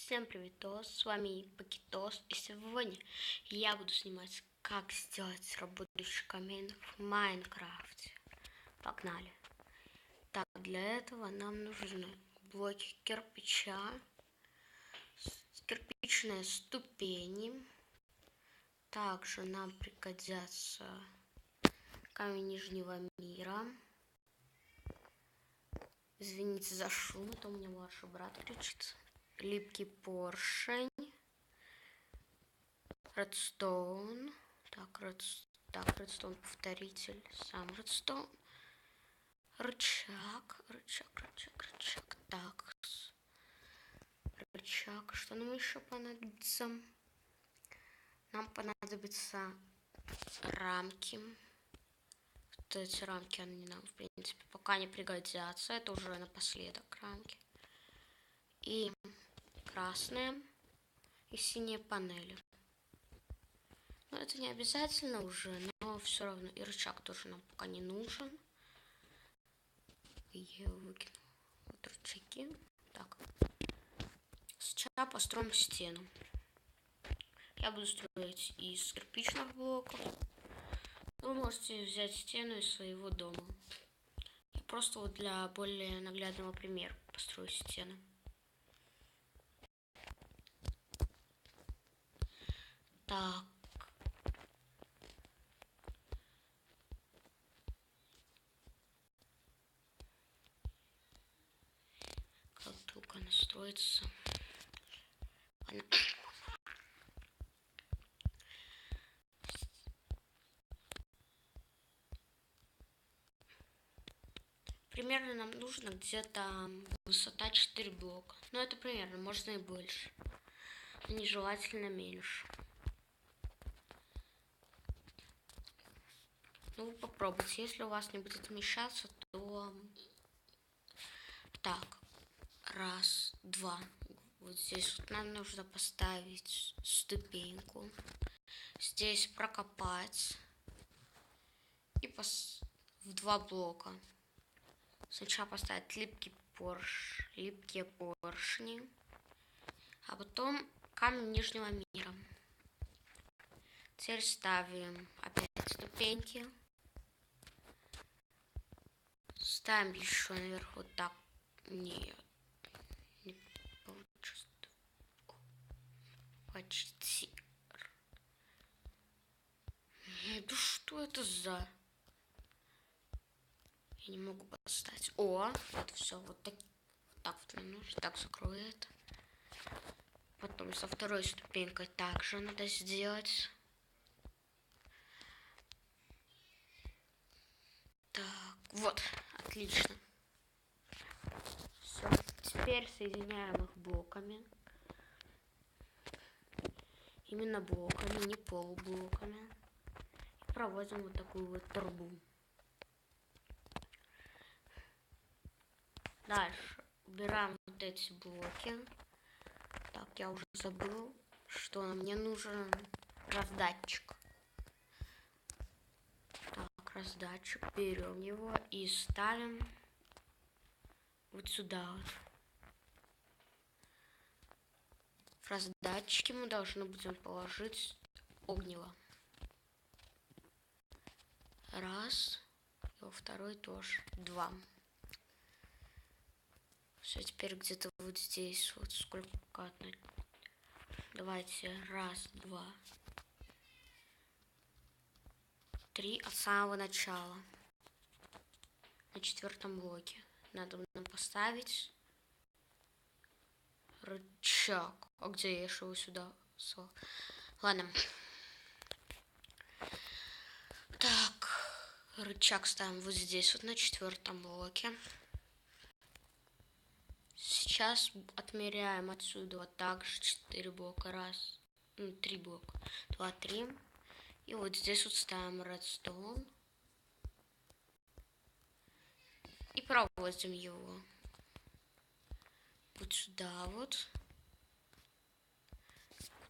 Всем привет, с вами Пакитос, и сегодня я буду снимать, как сделать работающий камин в Майнкрафте. Погнали! Так, для этого нам нужны блоки кирпича, кирпичные ступени. Также нам пригодятся камень Нижнего мира. Извините за шум, это у меня младший брат кричит. Липкий поршень, редстоун, редстоун повторитель, сам редстоун, рычаг, так, рычаг, что нам еще понадобится? Нам понадобятся рамки. Вот эти рамки, они нам, в принципе, пока не пригодятся, это уже напоследок рамки. И красные и синие панели. Но это не обязательно уже, но все равно. И рычаг тоже нам пока не нужен. Я выкину вот рычаги. Так. Сейчас построим стену. Я буду строить из кирпичных блоков. Вы можете взять стену из своего дома. Я просто вот для более наглядного примера построю стену. Так. Как только она строится. Примерно нам нужно где-то высота 4 блока. Но это примерно, можно и больше. Но нежелательно меньше. Ну, вы попробуйте. Если у вас не будет вмещаться, то... Так. Раз, два. Вот здесь вот нам нужно поставить ступеньку. Здесь прокопать. И в 2 блока. Сначала поставить липкие поршни. А потом камень Нижнего мира. Теперь ставим опять ступеньки. Ставим еще наверх вот так. Нет. Не получится. Почти. Да что это за... Я не могу поставить. О, вот все. Вот так вот мне нужно. Так, закрою это. Потом со второй ступенькой также надо сделать. Так, вот. Отлично. Все. Теперь соединяем их блоками. Именно блоками, не полублоками. И проводим вот такую вот трубу. Дальше убираем вот эти блоки. Так, я уже забыл, что мне нужен раздатчик. Так, раздатчик. Берем его и ставим вот сюда вот. В раздатчике мы должны будем положить огниво. Раз. И во второй тоже. 2. Все, теперь где-то вот здесь вот сколько. Давайте. Раз, два, 3 от самого начала. На 4-м блоке. Надо нам поставить рычаг. А где я его сюда? Ладно. Так. Рычаг ставим вот здесь, вот на 4-м блоке. Сейчас отмеряем отсюда вот так же 4 блока. Раз. 3 блока. 2, 3. И вот здесь вот ставим редстоун. И проводим его. Вот сюда вот.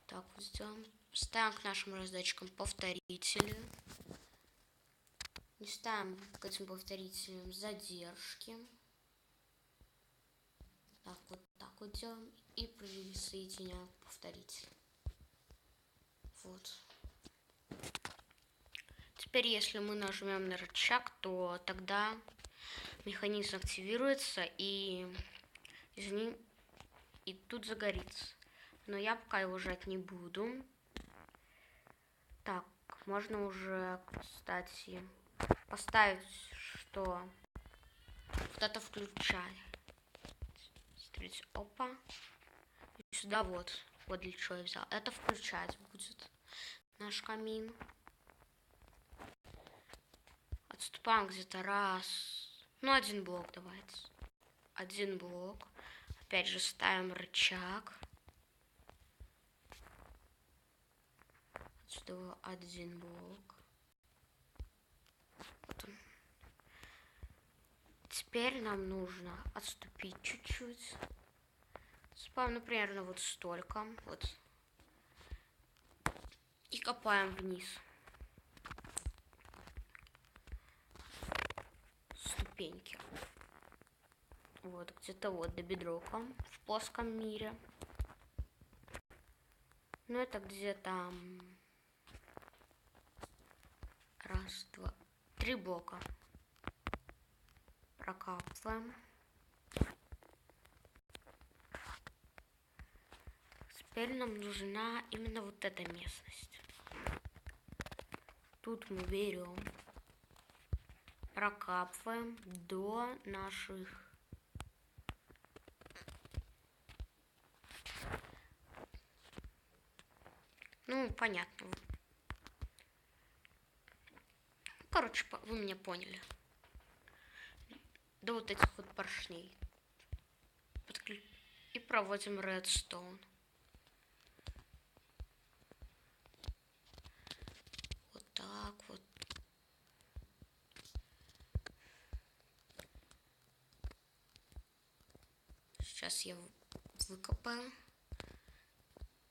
Так вот сделаем. Ставим к нашим раздатчикам повторители. Не ставим к этим повторителям задержки. Так вот вот делаем и присоединяем повторить. Вот. Теперь, если мы нажмем на рычаг, то тогда механизм активируется и тут загорится. Но я пока его жать не буду. Так, можно уже, кстати, поставить, что вот это включает. Смотрите, опа. И сюда вот для чего я взял. Это включать будет наш камин. Отступаем где-то раз. Ну, один блок давайте. Один блок. Опять же ставим рычаг. Отсюда один блок. Вот он. Теперь нам нужно отступить чуть-чуть. Спам, например, на вот столько. Вот. И копаем вниз. Ступеньки. Вот, где-то вот до бедрока в плоском мире. Ну, это где-то раз, два, 3 блока. Прокапываем. Теперь нам нужна именно вот эта местность. Тут мы берем, прокапываем до наших понятно. Короче, вы меня поняли. До вот этих вот поршней. И проводим редстоун. Вот так вот. Сейчас я выкопаю.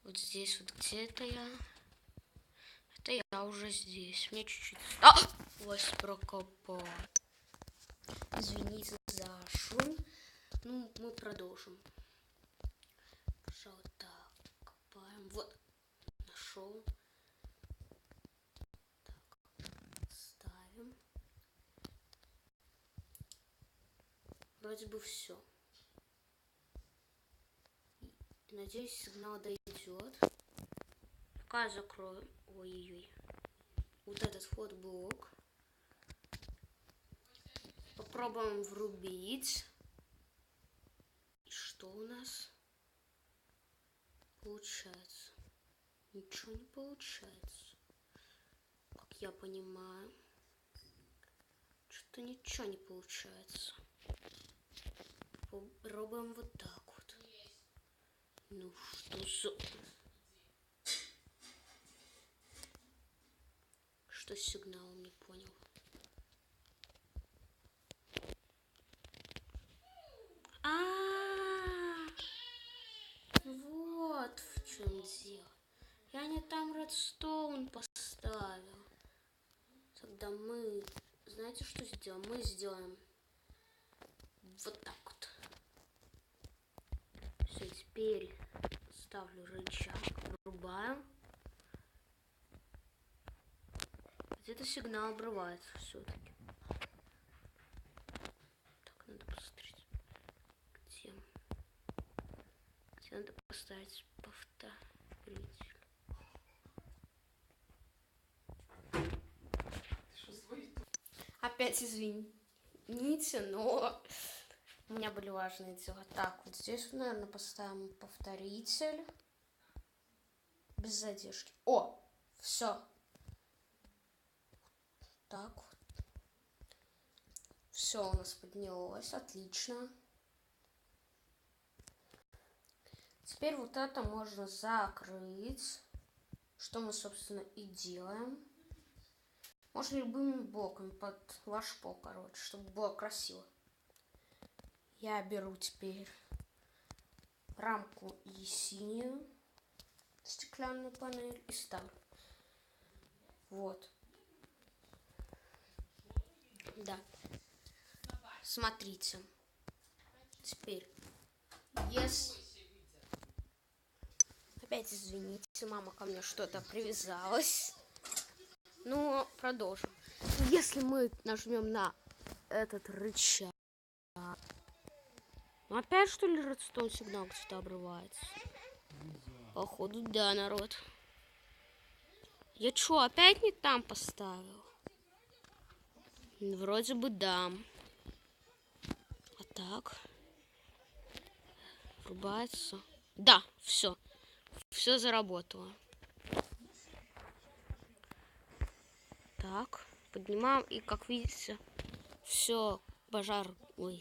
Вот здесь вот где-то я. Это я уже здесь. Мне чуть-чуть... Ось прокопал. Извините за шум. Ну, мы продолжим. Пожалуй, так. Копаем. Вот. Нашел. Так. Ставим. Вроде бы все. Надеюсь, сигнал дойдет. Пока я закрою. Ой-ой-ой. Вот этот вот блок. Попробуем врубить. И что у нас получается? Ничего не получается. Как я понимаю. Что-то ничего не получается. Попробуем вот так вот. Ну что за... Что с сигналом, не понял. Вот в чем дело. Я не там редстоун поставил. Тогда мы... Знаете, что сделаем? Мы сделаем вот так вот. Все, теперь ставлю рычаг. Врубаем. Где-то сигнал обрывается все-таки. Так, надо посмотреть. Где надо поставить повторитель. Опять извините, но у меня были важные дела. Так, вот здесь, наверное, поставим повторитель. Без задержки. О, все. Так вот. Все у нас поднялось. Отлично. Теперь вот это можно закрыть. Что мы, собственно, и делаем. Можно любыми блоками под лашпо, короче, чтобы было красиво. Я беру теперь рамку и синюю стеклянную панель и ставлю. Вот. Да. Смотрите. Теперь, если... Опять извините, мама ко мне что-то привязалась. Ну, продолжим. Если мы нажмем на этот рычаг... Ну, опять, что ли, редстоун сигнал где-то обрывается? Походу, да, народ. Я что, опять не там поставил? Вроде бы да. А так... Врубается. Да, все. Все заработало. Так, поднимаем. И, как видите, все, пожар... Ой,